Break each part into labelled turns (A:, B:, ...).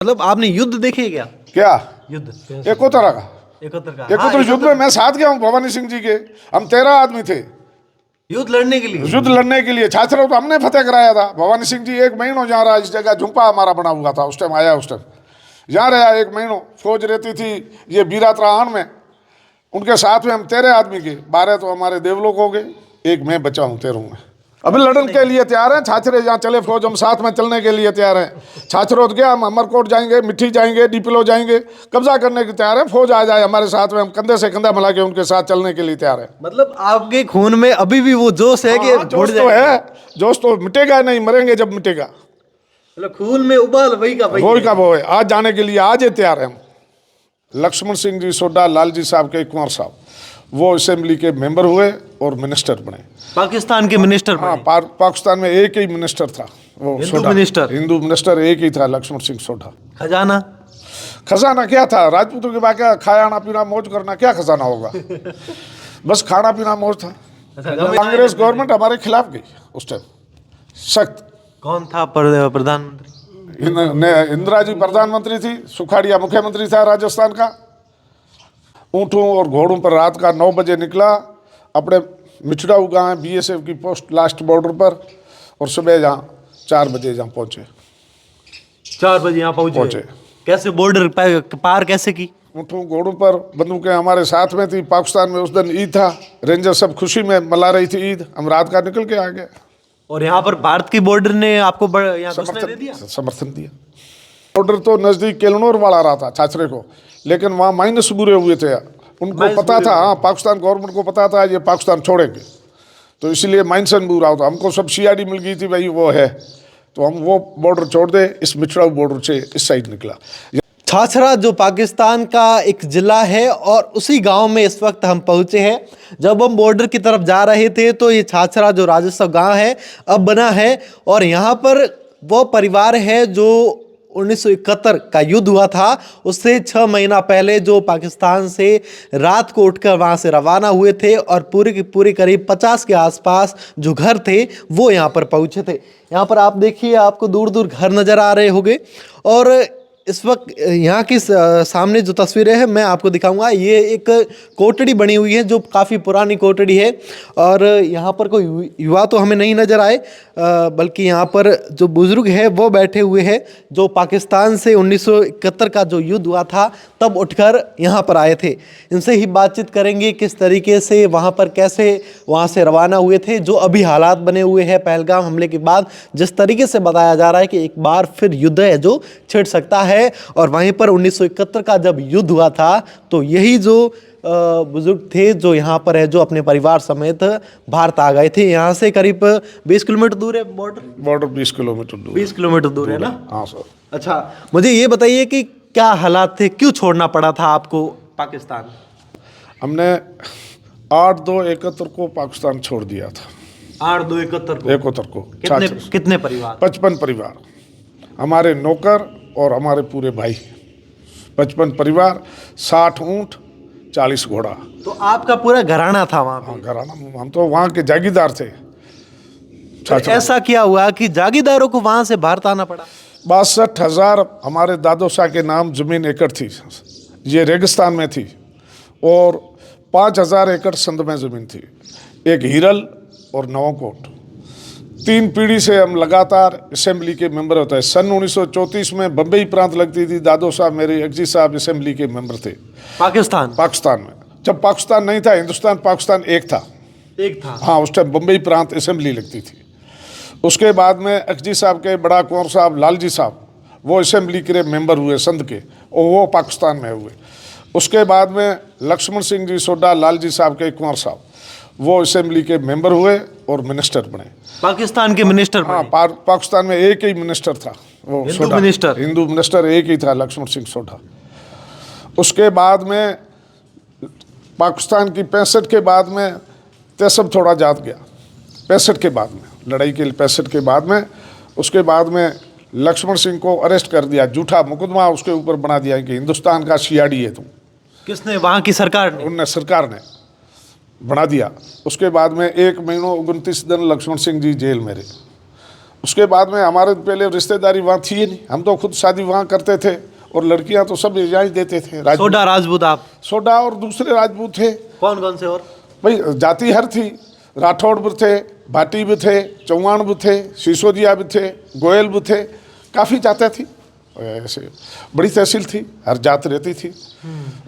A: मतलब आपने युद्ध देखे क्या?
B: क्या
A: युद्ध
B: एकोत्तर का?
A: 71 का?
B: एकोत्तर युद्ध में मैं साथ गया हूँ भवानी सिंह जी के। हम 13 आदमी थे
A: युद्ध लड़ने के लिए।
B: युद्ध लड़ने के लिए। छाछरौ तो हमने फतेह कराया था। भवानी सिंह जी 1 महीनों जहाँ रहा। इस जगह झुंपा हमारा बना हुआ था उस टाइम आया। उस टाइम यहाँ रहा 1 महीनों। फौज रहती थी ये बीरात्राहन में। उनके साथ में हम 13 आदमी के 12 तो हमारे देवलोक हो गए, 1 मैं बचा हूँ 13 में। अभी लड़न के लिए तैयार हैं। छाछरे जहाँ चले फौज हम साथ में चलने के लिए तैयार हैं। छाछरोद गया हम अमरकोट जाएंगे, मिट्टी जाएंगे, डीपीलो जाएंगे, कब्जा करने के तैयार हैं। फौज आ जाए हमारे साथ में, हम कंधे से कंधा मिला के उनके साथ चलने के लिए तैयार हैं।
A: मतलब आपके खून में अभी भी वो जोश है कि
B: जोश तो है, जोश तो मिटेगा नहीं, मरेंगे जब मिटेगा।
A: मतलब खून में उबाल वही का वही
B: वही का वो है। आज जाने के लिए आज ही तैयार हैं हम। लक्ष्मण सिंह जी सोडा लाल जी साहब के कुंवर साहब वो असेंबली के मेंबर हुए और मिनिस्टर बने।
A: पाकिस्तान के मिनिस्टर
B: हाँ,
A: बने।
B: पाकिस्तान में एक ही मिनिस्टर था वो
A: Hindu
B: soda.
A: Minister.
B: Hindu minister एक ही था, लक्ष्मण सिंह सोडा।
A: खजाना
B: खजाना क्या था? राजपूतों के बाकी खाना पीना मौज करना, क्या खजाना होगा? बस खाना पीना मौज था। कांग्रेस गवर्नमेंट हमारे खिलाफ गई उस टाइम सख्त।
A: कौन था प्रधानमंत्री?
B: इंदिरा जी प्रधानमंत्री थी, सुखाड़िया मुख्यमंत्री था राजस्थान का। ऊँटों और घोड़ों पर रात का 9 बजे निकला अपने मिठड़ाऊ गाँव बीएसएफ की पोस्ट लास्ट बॉर्डर पर, और सुबह जहाँ 4 बजे जहाँ पहुँचे।
A: 4 बजे यहाँ पहुंचे। कैसे बॉर्डर पार कैसे की?
B: ऊँटों घोड़ों पर, बंदूकें हमारे साथ में थी। पाकिस्तान में उस दिन ईद था, रेंजर सब खुशी में मना रही थी ईद। हम रात का निकल के आ गए।
A: और यहाँ पर भारत की बॉर्डर ने आपको यहाँ घुसने दे दिया?
B: समर्थन दिया। बॉर्डर तो नज़दीक केलनौर वाला रहा था छाछरे को, लेकिन वहाँ माइनस बुरे हुए थे। उनको पता था, हाँ, पाकिस्तान गवर्नमेंट को पता था ये पाकिस्तान छोड़ेंगे, तो इसलिए माइनस बुरा होता। हमको सब सीआईडी मिल गई थी भाई वो है, तो हम वो बॉर्डर छोड़ दे, इस मिठड़ाऊ बॉर्डर से इस साइड निकला।
A: छाछरा जो पाकिस्तान का एक जिला है और उसी गांव में इस वक्त हम पहुंचे हैं। जब हम बॉर्डर की तरफ जा रहे थे तो ये छाछरा जो राजस्व गांव है अब बना है, और यहाँ पर वो परिवार है जो 1971 का युद्ध हुआ था उससे 6 महीना पहले जो पाकिस्तान से रात को उठकर वहाँ से रवाना हुए थे, और पूरे की पूरी करीब 50 के आसपास जो घर थे वो यहाँ पर पहुँचे थे। यहाँ पर आप देखिए, आपको दूर दूर घर नज़र आ रहे होंगे। और इस वक्त यहाँ की सामने जो तस्वीरें हैं मैं आपको दिखाऊंगा। ये एक कोठड़ी बनी हुई है जो काफ़ी पुरानी कोठड़ी है, और यहाँ पर कोई युवा तो हमें नहीं नज़र आए, बल्कि यहाँ पर जो बुज़ुर्ग है वो बैठे हुए हैं जो पाकिस्तान से 1971 का जो युद्ध हुआ था तब उठकर यहाँ पर आए थे। इनसे ही बातचीत करेंगे किस तरीके से वहाँ पर कैसे वहाँ से रवाना हुए थे, जो अभी हालात बने हुए हैं पहलगाम हमले के बाद। जिस तरीके से बताया जा रहा है कि एक बार फिर युद्ध है जो छिड़ सकता है, और वहीं पर 1971 का जब युद्ध हुआ था तो यही जो बुजुर्ग थे जो यहाँ पर है, जो अपने परिवार समेत भारत आ गए थे। यहाँ से करीब 20 किलोमीटर दूर है बॉर्डर
B: 20 किलोमीटर दूर।
A: 20 किलोमीटर दूर है ना?
B: हाँ सर।
A: अच्छा, मुझे ये बताइए कि क्या हालात थे, क्यों छोड़ना पड़ा था आपको पाकिस्तान?
B: हमने 8/2/71 को पाकिस्तान छोड़ दिया था।
A: 8/2/71
B: को
A: कितने परिवार?
B: 55 परिवार, हमारे नौकर और हमारे पूरे भाई। 55 परिवार, 60 ऊँट, 40 घोड़ा।
A: तो आपका पूरा घराना था वहाँ पे?
B: हाँ, घराना। हम तो वहाँ के जागीरदार थे।
A: तो ऐसा क्या हुआ कि जागीरदारों को वहाँ से भारत आना पड़ा?
B: 62,000 हमारे दादो शाह के नाम जमीन एकड़ थी, ये रेगिस्तान में थी, और 5,000 एकड़ संध में ज़मीन थी, एक हिरल और नवाकोट। 3 पीढ़ी से हम लगातार असेंबली के मेंबर होते हैं। सन 1934 में बम्बई प्रांत लगती थी, दादो साहब मेरे अगजी साहब असेंबली के मेंबर थे पाकिस्तान में। जब पाकिस्तान नहीं था, हिंदुस्तान पाकिस्तान एक था। हाँ, उस टाइम बम्बई प्रांत असेंबली लगती थी। उसके बाद में अगजी साहब के बड़ा कुंवर साहब लाल जी साहब वो असेंबली के मेंबर हुए संध के, और वो पाकिस्तान में हुए। उसके बाद में लक्ष्मण सिंह जी सोडा लाल जी साहब के कुंवर साहब वो असेंबली के मेंबर हुए और मिनिस्टर बने।
A: पाकिस्तान के मिनिस्टर बने?
B: हाँ, पाकिस्तान में एक ही मिनिस्टर था वो, हिंदू मिनिस्टर एक ही था, लक्ष्मण सिंह सोडा। उसके बाद में पाकिस्तान की 65 के बाद में तहसब थोड़ा जात गया। 65 के बाद में लड़ाई के 65 के बाद में, उसके बाद में लक्ष्मण सिंह को अरेस्ट कर दिया, झूठा मुकदमा उसके ऊपर बना दिया कि हिंदुस्तान का सीआईडी है तुम।
A: किसने? वहाँ की सरकार ने?
B: उनने, सरकार ने बना दिया। उसके बाद में 1 महीनों 29 दिन लक्ष्मण सिंह जी जेल में रहे। उसके बाद में हमारे पहले रिश्तेदारी वहाँ थी ही नहीं, हम तो खुद शादी वहाँ करते थे और लड़कियाँ तो सब यहाँ ही देते थे।
A: सोडा राजपूत आप?
B: सोडा और दूसरे राजपूत थे।
A: कौन कौन से? और
B: भाई जाति हर थी, राठौड़ भी थे, भाटी भी थे, चौहान भी थे, सिसोदिया भी थे, गोयल भी थे, काफ़ी जातें थी। ऐसे बड़ी तहसील थी, हर जात रहती थी।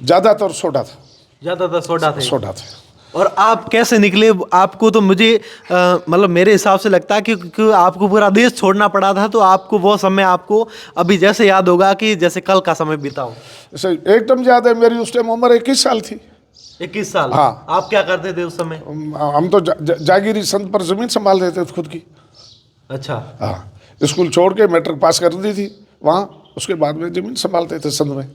B: ज़्यादातर सोडा था।
A: ज्यादातर सोडा थे?
B: सोडा थे।
A: और आप कैसे निकले? आपको तो मुझे मतलब मेरे हिसाब से लगता है कि आपको पूरा देश छोड़ना पड़ा था, तो आपको वो समय आपको अभी जैसे याद होगा कि जैसे कल का समय बीता हो।
B: ऐसे एकदम याद है, मेरी उस टाइम उम्र 21 साल थी।
A: 21 साल?
B: हाँ।
A: आप क्या करते थे उस समय?
B: हम तो जागीरी संत पर जमीन संभाल रहे थे खुद की।
A: अच्छा।
B: हाँ, स्कूल छोड़ के मैट्रिक पास कर दी थी वहाँ, उसके बाद में जमीन संभालते थे संत में।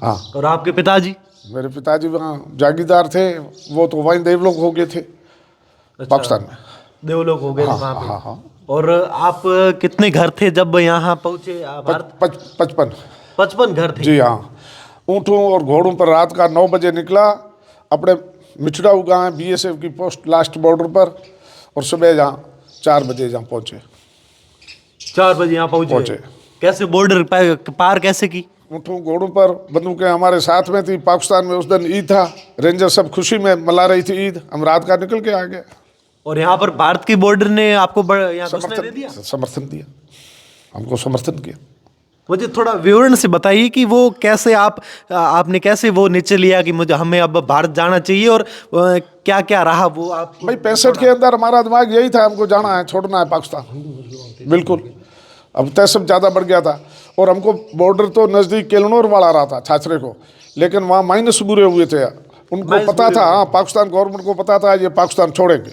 B: हाँ।
A: और आपके पिताजी?
B: मेरे पिताजी वहाँ जागीरदार थे, वो तो वहीं देवलोक हो गए थे।
A: अच्छा,
B: पाकिस्तान में
A: देवलोक हो गए
B: हाँ,
A: वहाँ पे।
B: हाँ, हाँ।
A: और आप कितने घर थे जब यहाँ पहुँचे भारत? 55 घर थे?
B: जी हाँ। ऊँटों और घोड़ों पर रात का 9 बजे निकला, अपने मिचड़ाऊ गाँव BSF की पोस्ट लास्ट बॉर्डर पर, और सुबह यहाँ 4 बजे जहाँ पहुँचे।
A: 4 बजे यहाँ पहुँचे? कैसे बॉर्डर पार कैसे की?
B: ऊँटों घोड़ों पर, बंदूकें हमारे साथ में थी। पाकिस्तान में उस दिन ईद था, रेंजर सब खुशी में मना रही थी ईद, हम रात का निकल के आ गए।
A: और यहाँ पर भारत की बॉर्डर ने आपको यहाँ घुसने दे दिया?
B: समर्थन दिया, हमको समर्थन किया।
A: मुझे थोड़ा विवरण से बताइए कि वो कैसे आपने कैसे वो निश्चय लिया कि मुझे हमें अब भारत जाना चाहिए, और क्या क्या रहा वो आप?
B: भाई 65 के अंदर हमारा दिमाग यही था, हमको जाना है, छोड़ना है पाकिस्तान, बिल्कुल। अब तहसीब ज़्यादा बढ़ गया था, और हमको बॉर्डर तो नज़दीक केलनौर वाला रहा था छाछरे को, लेकिन वहाँ माइनस बुरे हुए थे, उनको पता था, हाँ, पाकिस्तान गवर्नमेंट को पता था ये पाकिस्तान छोड़ेंगे,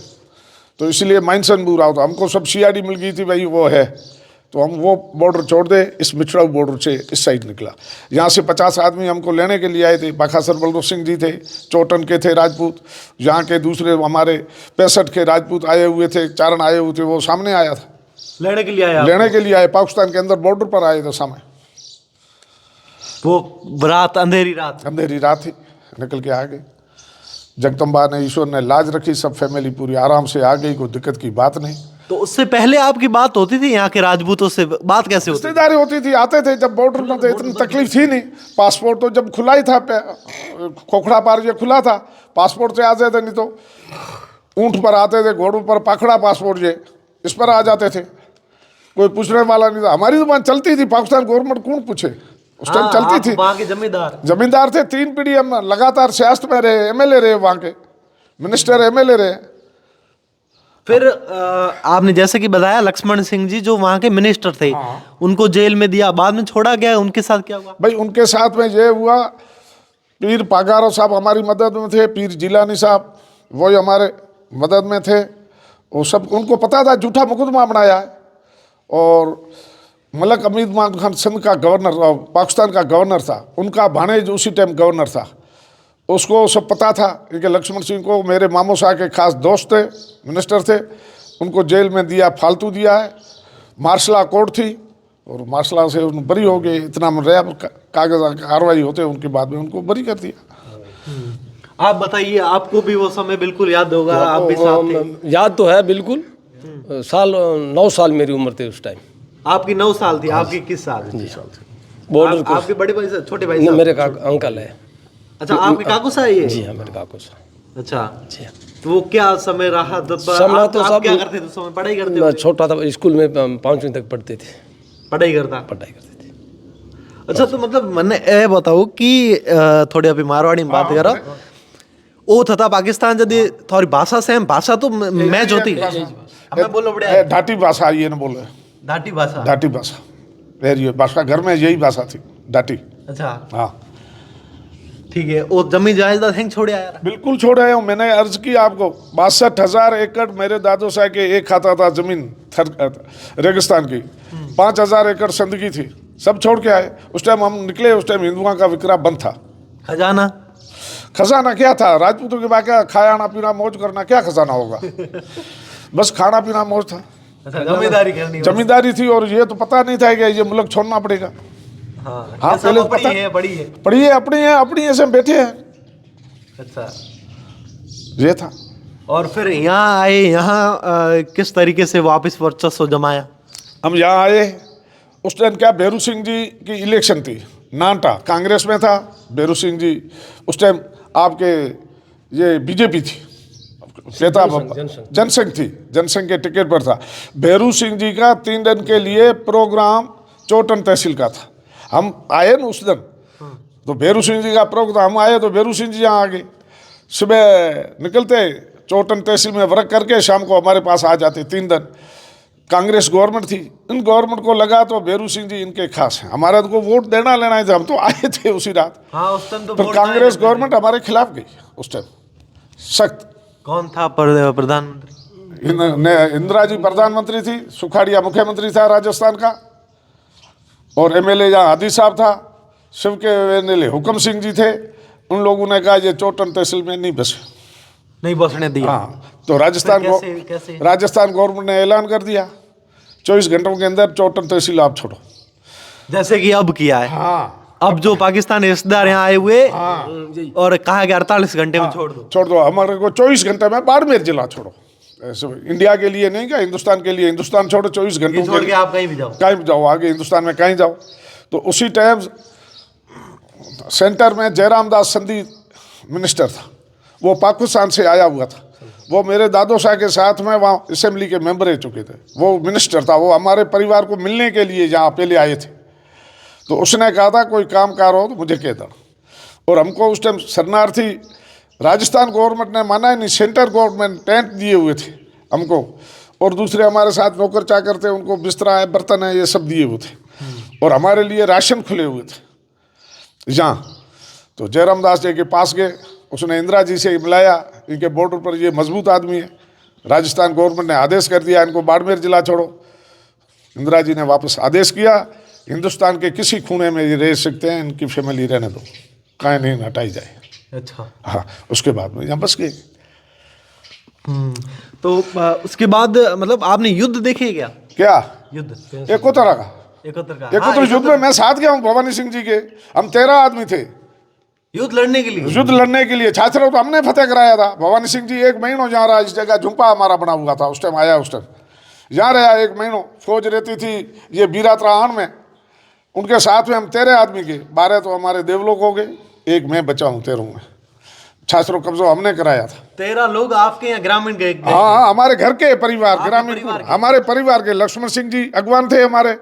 B: तो इसलिए माइनसन बुरा होता। हमको सब CID मिल गई थी, भाई वो है, तो हम वो बॉर्डर छोड़ दे, इस मिचड़ाऊ बॉर्डर से इस साइड निकला। यहाँ से 50 आदमी हमको लेने के लिए आए थे। बाखासर बलदोर सिंह जी थे, चोटन के थे राजपूत, यहाँ के दूसरे हमारे 65 के राजपूत आए हुए थे, चारण आए हुए थे, वो सामने आया था।
A: लेने के लिए आया?
B: लेने के लिए आए, पाकिस्तान के अंदर बॉर्डर पर आए थे सामने।
A: वो रात अंधेरी रात
B: थी, निकल के आ गए। जगदम्बा ने, ईश्वर ने लाज रखी, सब फैमिली पूरी आराम से आ गई, कोई दिक्कत की बात नहीं।
A: तो उससे पहले आपकी बात होती थी यहाँ के राजपूतों से? बात कैसे होती?
B: रिश्तेदारी होती थी, आते थे जब बॉर्डर में थे, इतनी तकलीफ थी नहीं। पासपोर्ट तो जब खुला ही था, खोखड़ा पार ये खुला था, पासपोर्ट से आ जाते, नहीं तो ऊँट पर आते थे, घोड़ों पर पाखड़ा पासपोर्ट ये, इस पर आ जाते थे, कोई पूछने वाला नहीं था। हमारी जुबान चलती थी, पाकिस्तान गवर्नमेंट कौन पूछे, उस टाइम चलती थी।
A: वहाँ के
B: जमींदार थे, 3 पीढ़ी हम लगातार सियासत में रहे, MLA रहे, वहाँ के मिनिस्टर MLA रहे।
A: फिर आपने जैसे कि बताया लक्ष्मण सिंह जी जो वहाँ के मिनिस्टर थे, उनको जेल में दिया, बाद में छोड़ा गया, उनके साथ क्या हुआ?
B: भाई उनके साथ में ये हुआ, पीर पागारो साहब हमारी मदद में थे, पीर जिलानी साहब वही हमारे मदद में थे। वो सब उनको पता था झूठा मुकदमा बनाया है, और मलक अमीद मान खान सिंध का गवर्नर, पाकिस्तान का गवर्नर था, उनका भाणेज उसी टाइम गवर्नर था, उसको सब पता था। क्योंकि लक्ष्मण सिंह को मेरे मामू साहब के खास दोस्त थे, मिनिस्टर थे, उनको जेल में दिया, फालतू दिया है। मार्शला कोर्ट थी, और मार्शला से उन बरी हो गए, इतना रहा कागज कार्रवाई होते, उनके बाद में उनको बरी कर दिया।
A: आप बताइए, आपको भी वो समय बिल्कुल याद होगा, आप भी साथ थे?
C: याद तो है बिल्कुल। 9 साल मेरी उम्र थी उस टाइम।
A: आपकी 9 साल थी, आपकी किस साल?
C: बॉर्डर
A: आपके बड़े भाई से छोटे भाई?
C: मेरे अंकल है।
A: अच्छा, आपके काकू साहब ये?
C: जी हाँ, मेरे काकू साहब।
A: अच्छा
C: जी हाँ।
A: तो वो क्या समय रहा?
C: समय तो सब
A: क्या करते थे समय? पढ़ाई करते थे?
C: छोटा था, स्कूल में 5वीं तक पढ़ते थे।
A: पढ़ाई करते
C: थे।
A: अच्छा, तो मतलब मैंने ये बताओ कि थोड़ी अभी मारवाड़ी में बात करा, ओ था पाकिस्तान जब थोड़ी भाषा सेम भाषा तो मैच होती है, हमें बोलो बढ़िया
B: ढाटी भाषा ये ना बोले,
A: ढाटी भाषा
B: वेरी भाषा, घर में यही भाषा थी, ढाटी।
A: अच्छा
B: हाँ
A: ठीक है। वो जमीन जायदाद हैंग छोड़े आया?
B: बिल्कुल छोड़ आया हूँ। मैंने अर्ज की आपको, 62,000 एकड़ मेरे दादो साहब के एक खाता था जमीन रेगिस्तान की, 5,000 एकड़ संदगी थी, सब छोड़ के आए। उस टाइम हम निकले, उस टाइम हिंदुओं का विक्रय बंद था। खजाना क्या था? राजपूतों के बाकी खाना पीना मौज करना, क्या खजाना होगा? बस खाना पीना मौज था। जमींदारी थी, और ये तो पता नहीं था कि ये मुल्क छोड़ना पड़ेगा। हाँ पहले पता है, पड़ी है, अपनी है, अपनी ऐसे बैठे हैं।
A: अच्छा
B: ये था।
A: और फिर यहाँ आए, यहाँ किस तरीके से वापस वर्चस्व जमाया?
B: हम यहाँ आए, उस टाइम क्या बेरू सिंह जी की इलेक्शन थी, नानटा कांग्रेस में था बेरू सिंह जी, उस टाइम आपके ये बीजेपी थी, कहता जनसंघ थी, जनसंघ के टिकट पर था। बेरू सिंह जी का 3 दिन के लिए प्रोग्राम चोटन तहसील का था। हम आए ना उस दिन, तो बेरू सिंह जी का प्रोग्राम, हम आए तो बेरू सिंह जी यहाँ आ गए। सुबह निकलते चोटन तहसील में वर्क करके शाम को हमारे पास आ जाते। 3 दिन कांग्रेस गवर्नमेंट थी, इन गवर्नमेंट को लगा तो बेरू सिंह जी इनके खास हैं, हमारा तो वोट देना लेना है, हम तो आए थे उसी रात।
A: हाँ, उस टाइम तो
B: पर
A: वोट
B: कांग्रेस
A: आए
B: गवर्नमेंट हमारे खिलाफ गई उस टाइम सख्त।
A: कौन था प्रधानमंत्री?
B: इंदिरा जी प्रधानमंत्री थी, सुखाड़िया मुख्यमंत्री था राजस्थान का, और एमएलए यहाँ हादी साहब था, शिव के एमएलए हुक्म सिंह जी थे। उन लोगों ने कहा ये चोटन तहसील में नहीं बसे,
A: नहीं बसने दिया।
B: हाँ, तो राजस्थान को
A: कैसे?
B: राजस्थान गवर्नमेंट ने ऐलान कर दिया 24 घंटों के अंदर चोटन तहसील आप छोड़ो,
A: जैसे कि अब किया है।
B: हाँ,
A: अब जो पाकिस्तान रिश्तेदार यहाँ आए हुए, और कहा कि 48 घंटे में छोड़ दो।
B: हमारे को 24 घंटे में बाड़मेर जिला छोड़ो। ऐसे इंडिया के लिए नहीं, क्या हिंदुस्तान के लिए, हिंदुस्तान छोड़ो 24 घंटों
A: छोड़ के आप कहीं भी जाओ,
B: कहीं भी जाओ, आगे हिंदुस्तान में कहीं जाओ। तो उसी टाइम सेंटर में जयराम दास संधि मिनिस्टर था, वो पाकिस्तान से आया हुआ था, वो मेरे दादो शाह के साथ में वहाँ असेंबली के मेंबर रह चुके थे, वो मिनिस्टर था, वो हमारे परिवार को मिलने के लिए यहाँ पहले आए थे। तो उसने कहा था कोई काम कार हो तो मुझे कह देना, और हमको उस टाइम शरणार्थी राजस्थान गवर्नमेंट ने माना ही नहीं, सेंटर गवर्नमेंट टेंट दिए हुए थे हमको, और दूसरे हमारे साथ नौकर चाकर थे, उनको बिस्तरा है, बर्तन है, ये सब दिए हुए थे, और हमारे लिए राशन खुले हुए थे यहाँ। तो जयराम दास जी के पास गए, उसने इंदिरा जी से मिलाया, इनके बॉर्डर पर ये मजबूत आदमी है, राजस्थान गवर्नमेंट ने आदेश कर दिया इनको बाड़मेर जिला छोड़ो। इंदिरा जी ने वापस आदेश किया, हिंदुस्तान के किसी खूने में ये रह सकते हैं, इनकी फैमिली रहने दो, कहीं नहीं हटाई जाए।
A: अच्छा,
B: हाँ, उसके बाद में यहाँ बस गए।
A: तो उसके बाद मतलब आपने युद्ध देखे क्या?
B: क्या
A: युद्ध?
B: एकोत्तरा का,
A: 71 का?
B: एकोत्तर युद्ध में मैं साथ गया हूँ भवानी सिंह जी के, हम 13 आदमी थे
A: युद्ध लड़ने के लिए।
B: युद्ध लड़ने के लिए। छाछरौ तो हमने फतेह कराया था। भवानी सिंह जी 1 महीना यहाँ रहा, इस जगह झुंपा हमारा बना हुआ था, उस टाइम आया, उस टाइम यहाँ रहा 1 महीना। फौज रहती थी ये बीरात्राहान में, उनके साथ में हम 13 आदमी के, 12 तो हमारे देवलोक हो गए, 1 मैं बचा हूँ 13 में। छाछरौ कब्जा हमने कराया था।
A: 13 लोग आपके यहाँ ग्रामीण गए?
B: हाँ, हमारे घर के परिवार, ग्रामीण हमारे परिवार के। लक्ष्मण सिंह जी अगवान थे हमारे,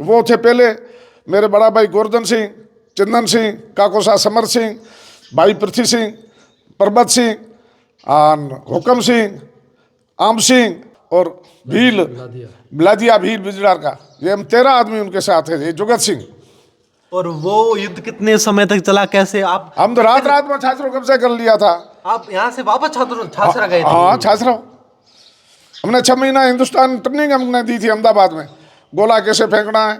B: वो थे पहले। मेरे बड़ा भाई गोवर्धन सिंह, चंदन सिंह, काकोसा समर सिंह, भाई पृथ्वी सिंह, परबत सिंह, हुक्म सिंह, आम सिंह, और भील बिलादिया भील बिजड़ार का, ये हम 13 आदमी उनके साथ है। ये जुगत सिंह।
A: और वो युद्ध कितने समय तक चला? कैसे आप?
B: हम तो रात रात में छाछरौ कब्जा कर लिया था।
A: आप यहाँ से वापस छाछरा गए थे?
B: हाँ, छाछरौ हमने 6 महीना हिंदुस्तान ट्रेनिंग हमने दी थी अहमदाबाद में, गोला कैसे फेंकना है,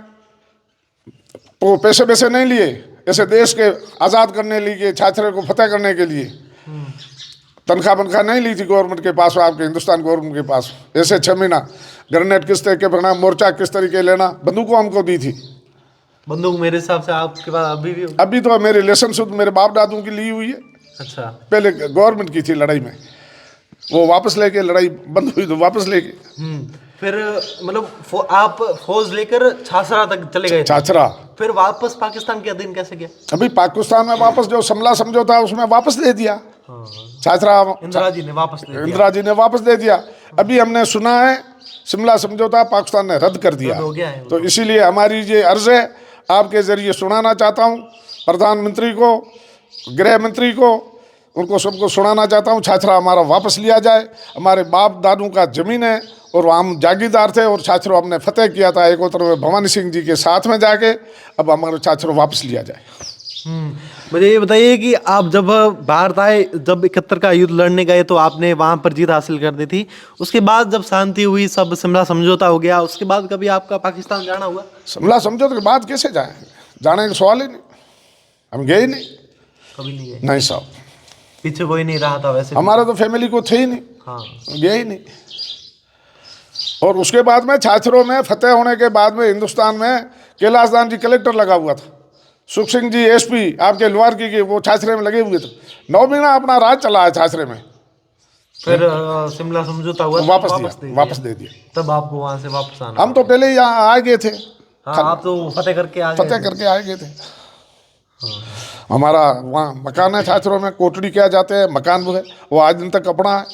B: तो पैसे वैसे नहीं लिए, ऐसे देश के आज़ाद करने लिए, छाछरे को फतेह करने के लिए। तनख्वाह वनख्वाह नहीं ली थी गवर्नमेंट के पास, आपके हिंदुस्तान गवर्नमेंट के पास। ऐसे 6 महीना ग्रेनेड किस तरीके पकड़ना, मोर्चा किस तरीके लेना, बंदूकों हमको दी थी।
A: बंदूक मेरे हिसाब से आपके पास अभी भी?
B: अभी तो मेरे लेसन शुद्ध मेरे बाप दादू की ली हुई है।
A: अच्छा,
B: पहले गवर्नमेंट की थी लड़ाई में, वो वापस लेके, लड़ाई बंद हुई तो वापस लेके।
A: फिर मतलब आप फौज लेकर छाछरा तक चले गए?
B: छाछरा।
A: फिर वापस पाकिस्तान के अधीन कैसे गया?
B: अभी पाकिस्तान में वापस जो शिमला समझौता उसमें वापस दे दिया। छाछरा
A: इंदिरा जी ने वापस दे दिया।
B: इंदिरा जी ने वापस दे दिया। अभी हमने सुना है शिमला समझौता पाकिस्तान ने रद्द कर दिया,
A: हो गया है।
B: तो इसीलिए हमारी ये अर्ज है, आपके जरिए सुनाना चाहता हूँ प्रधानमंत्री को, गृह मंत्री को, उनको सबको सुनाना चाहता हूँ, छाछरा हमारा वापस लिया जाए। हमारे बाप दादू का ज़मीन है और हम जागीरदार थे, और छाछरो हमने फतेह किया था एकोत्तर में भवानी सिंह जी के साथ में जाके। अब हमारा छाछरो वापस लिया जाए।
A: मुझे ये बताइए कि आप जब भारत आए, जब 71 का युद्ध लड़ने गए, तो आपने वहाँ पर जीत हासिल कर दी थी। उसके बाद जब शांति हुई, सब शिमला समझौता हो गया, उसके बाद कभी आपका पाकिस्तान जाना हुआ?
B: शिमला समझौते के बाद कैसे जाएंगे, जाने का सवाल ही नहीं, हम गए ही नहीं।
A: कभी नहीं गए?
B: नहीं साहब,
A: पीछे कोई नहीं रहा था वैसे?
B: हमारा तो फैमिली को थे ही नहीं।
A: हाँ,
B: गए ही नहीं। और उसके बाद में छाछरों में फतेह होने के बाद में हिंदुस्तान में कैलाश दान जी कलेक्टर लगा हुआ था, सुख सिंह जी एसपी आपके लुआर की, वो छाछरे में लगे हुए थे। 9 महीना अपना राज चला है छाछरे में।
A: फिर शिमला समझौता हुआ तो
B: वापस दे दिया।
A: तब आपको वहां से वापस आना
B: हम तो पहले ही यहाँ आ गए थे,
A: हाँ, आप तो फतेह करके आ गए
B: फतेह करके आ गए थे। हमारा वहाँ मकान है छाछरों में, कोटड़ी क्या जाते हैं, मकान वो है, वो आज दिन तक अपना है।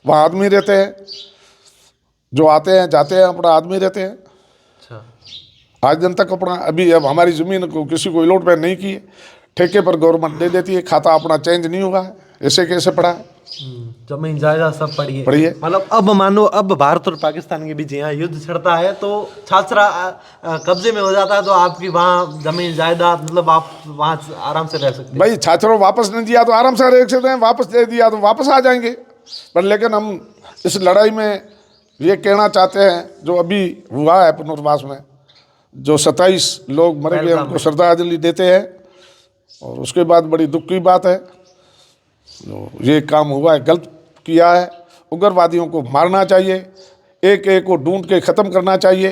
B: वहाँ आदमी रहते हैं, जो आते हैं जाते हैं अपना आदमी रहते हैं,
A: अच्छा।
B: आज दिन तक अपना। अभी अब हमारी ज़मीन को किसी को अलॉट नहीं की है, ठेके पर गवर्नमेंट दे देती है, खाता अपना चेंज नहीं हुआ है, ऐसे कैसे पड़ा है।
A: जमीन जायदाद सब पड़ी है।
B: पड़ी है।
A: मतलब अब मानो अब भारत और पाकिस्तान के बीच यहाँ युद्ध छिड़ता है तो छाछरा कब्जे में हो जाता है, तो आपकी वहाँ जमीन जायदाद मतलब आप वहाँ आराम से रह सकते हैं।
B: भाई छाछरों वापस नहीं दिया तो आराम से रह सकते हैं, वापस दे दिया तो वापस आ जाएंगे। पर लेकिन हम इस लड़ाई में ये कहना चाहते हैं, जो अभी हुआ है पुनर्वास में, जो 27 लोग मरे गए उनको श्रद्धांजलि देते हैं। और उसके बाद बड़ी दुख की बात है, जो ये काम हुआ है गलत किया है। उग्रवादियों को मारना चाहिए, एक एक को ढूंढ के ख़त्म करना चाहिए,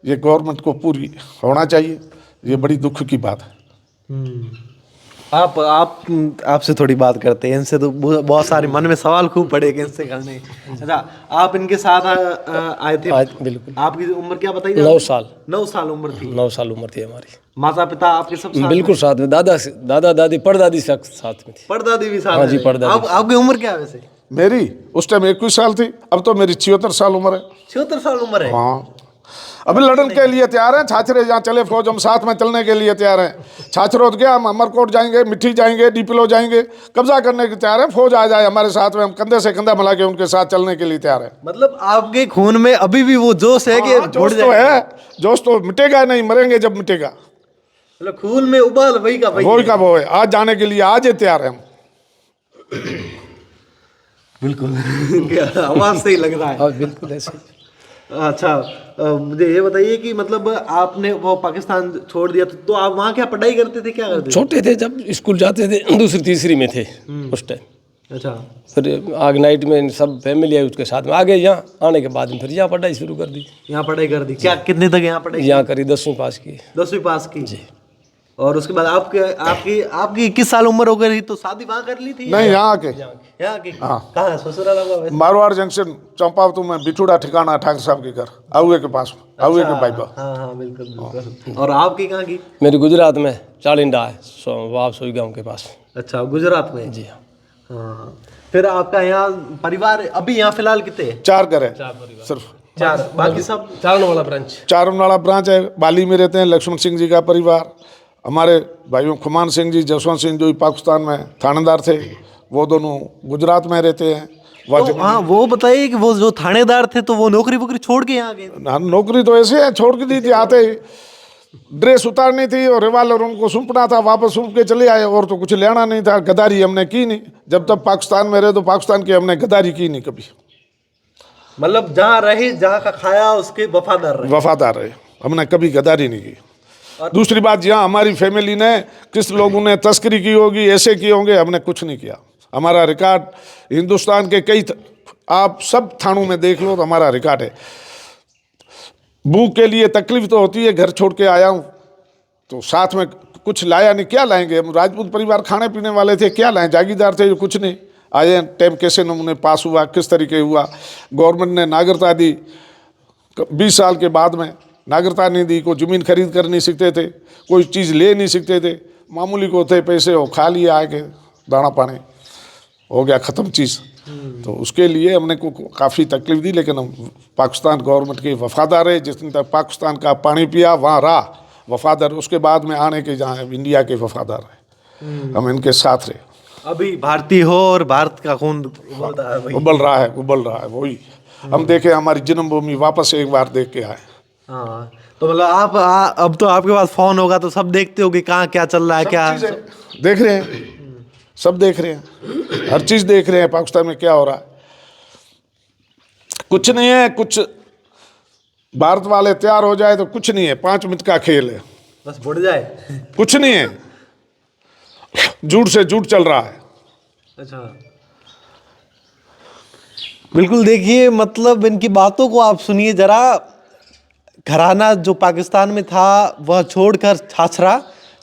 B: ये गवर्नमेंट को पूरी होना चाहिए। ये बड़ी दुख की बात है।
A: आप आपसे थोड़ी बात करते हैं, इनसे तो बहुत सारे मन में सवाल खूब पड़े कि इनसे करने। अच्छा, आप इनके साथ आए थे?
C: बिल्कुल।
A: आपकी उम्र क्या बताइए?
C: 9 साल।
A: 9 साल उम्र थी।
C: 9 साल उम्र थी हमारी।
A: माता पिता आपके सब साथ
C: बिल्कुल साथ में, दादा दादी परदादी साथ में थी।
A: परदादी भी साथ
C: हाँ जी,
A: में?
C: परदादी।
A: आपकी उम्र क्या है वैसे?
B: मेरी उस टाइम 21 साल थी, अब तो मेरी 76 साल उम्र है।
A: 76 साल उम्र है?
B: हाँ, अभी लड़ने के लिए तैयार हैं। छाछरे यहाँ चले फौज, हम साथ में चलने के लिए तैयार हैं। छाछरोद गया, हम अमरकोट जाएंगे, मिट्टी जाएंगे, डीपीलो जाएंगे, कब्जा करने के तैयार हैं। फौज आ जाए हमारे साथ में, हम कंधे से कंधा मिला के उनके साथ चलने के लिए तैयार हैं।
A: मतलब आपके खून में अभी भी वो जोश है कि
B: जोश तो है, जोश तो मिटेगा नहीं, मरेंगे जब मिटेगा।
A: मतलब खून में उबाल वही का वही
B: वही का वो है। आज जाने के लिए आज ही तैयार हैं हम।
A: बिल्कुल। आवाज से ही लग रहा है।
C: हाँ बिल्कुल ऐसे।
A: अच्छा, मुझे ये बताइए कि मतलब आपने वो पाकिस्तान छोड़ दिया तो आप वहाँ क्या पढ़ाई करते थे, क्या करते थे?
C: छोटे थे जब स्कूल जाते थे, दूसरी तीसरी में थे उस टाइम।
A: अच्छा।
C: फिर आग नाइट में सब फैमिली आई उसके साथ में आ गए। यहाँ आने के बाद में फिर यहाँ पढ़ाई शुरू कर दी।
A: यहाँ पढ़ाई कर दी? क्या कितने तक यहाँ पढ़ाई?
C: यहाँ करी 10वीं पास की।
A: 10वीं पास की
C: जी।
A: और उसके बाद आपकी 21 साल उम्र हो गई तो शादी वहाँ कर ली थी?
B: नहीं, यहाँ आके।
A: यहाँ की? कहाँ ससुराल होगा वैसे?
B: मारवाड़ जंक्शन चंपावतू में बिठूड़ा ठिकाना ठाकुर साहब के घर, आउए के पास, आउए के बाईपा।
A: हाँ बिल्कुल बिल्कुल। और आपकी कहाँ की?
C: मेरी गुजरात में चालिंडा है, वाप सोई गाँव के पास।
A: अच्छा, गुजरात में?
C: जी
A: हाँ। फिर आपका यहाँ परिवार अभी यहाँ फिलहाल कितने?
B: 4 घर है सिर्फ।
A: 4? बाकी सब?
C: चारणवाला ब्रांच।
B: चारणवाला ब्रांच है, बाली में रहते हैं लक्ष्मण सिंह जी का परिवार। हमारे भाइयों खुमान सिंह जी, जसवंत सिंह जो पाकिस्तान में थानेदार थे, वो दोनों गुजरात में रहते हैं।
A: तो हाँ, वो बताइए कि वो जो थानेदार थे तो वो नौकरी वोकरी छोड़ के यहाँ गए?
B: नौकरी तो ऐसे है, छोड़ के दी थी। आते ही ड्रेस उतारनी थी और रिवाल्वर उनको सूंपना था, वापस सूंप के चले आए। और तो कुछ लेना नहीं था। गद्दारी हमने की नहीं, जब तक पाकिस्तान में रहे तो पाकिस्तान की हमने गद्दारी की नहीं कभी।
A: मतलब जहाँ रहे, जहाँ का खाया उसके वफादार
B: रहे, हमने कभी गद्दारी नहीं की। दूसरी बात, यहाँ हमारी फैमिली ने किस लोगों ने तस्करी की होगी, ऐसे किए होंगे, हमने कुछ नहीं किया। हमारा रिकॉर्ड हिंदुस्तान के आप सब थानों में देख लो तो हमारा रिकॉर्ड है। भूख के लिए तकलीफ तो होती है, घर छोड़ के आया हूँ तो साथ में कुछ लाया नहीं, क्या लाएंगे? हम राजपूत परिवार खाने पीने वाले थे, क्या लाएं? जागीरदार थे, कुछ नहीं। आए टाइम कैसे नमूने पास हुआ, किस तरीके हुआ। गवर्नमेंट ने नागरिकता दी 20 साल के बाद में, नागरिकता नहीं दी। कोई ज़मीन खरीद कर नहीं सकते थे, कोई चीज़ ले नहीं सकते थे, मामूली को थे पैसे, वो खा लिया आके, दाना पानी हो गया ख़त्म चीज़। तो उसके लिए हमने को काफ़ी तकलीफ दी, लेकिन हम पाकिस्तान गवर्नमेंट के वफादार है। जिस दिन तक पाकिस्तान का पानी पिया वहाँ रहा वफादार। उसके बाद में आने के जहाँ इंडिया के वफादार है, हम इनके साथ रहे।
A: अभी भारतीय हो और भारत का खून
B: उबल रहा है वही हम देखे। हमारी जन्मभूमि वापस एक बार देख के आए।
A: हाँ, तो मतलब आप अब तो आपके पास फोन होगा तो सब देखते हो कि कहाँ क्या चल रहा है, क्या
B: देख रहे हैं, सब देख रहे हैं, हर चीज देख रहे हैं पाकिस्तान में क्या हो रहा है। कुछ नहीं है, कुछ भारत वाले तैयार हो जाए तो कुछ नहीं है, 5 मिनट का खेल है,
A: बस बुड़ जाए।
B: कुछ नहीं है, झूठ से झूठ चल रहा है।
A: अच्छा, बिल्कुल। देखिए, मतलब इनकी बातों को आप सुनिए जरा। घराना जो पाकिस्तान में था वह छोड़कर छाछरा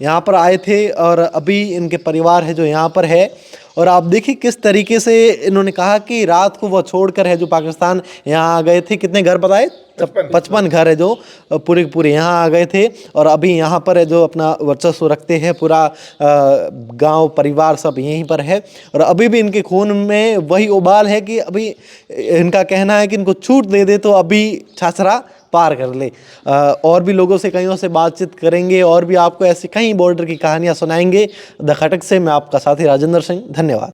A: यहाँ पर आए थे और अभी इनके परिवार है जो यहाँ पर है। और आप देखिए किस तरीके से इन्होंने कहा कि रात को वो छोड़कर है जो पाकिस्तान यहाँ आ गए थे। कितने घर बताए? 55 घर है जो पूरे के पूरे यहाँ आ गए थे और अभी यहाँ पर है जो अपना वर्चस्व रखते हैं। पूरा गांव परिवार सब यहीं पर है और अभी भी इनके खून में वही उबाल है कि अभी इनका कहना है कि इनको छूट दे दे तो अभी छाछरा पार कर ले। और भी लोगों से कईयों से बातचीत करेंगे और भी आपको ऐसी कई बॉर्डर की कहानियां सुनाएंगे। द खटक से मैं आपका साथी राजेंद्र सिंह, धन्यवाद।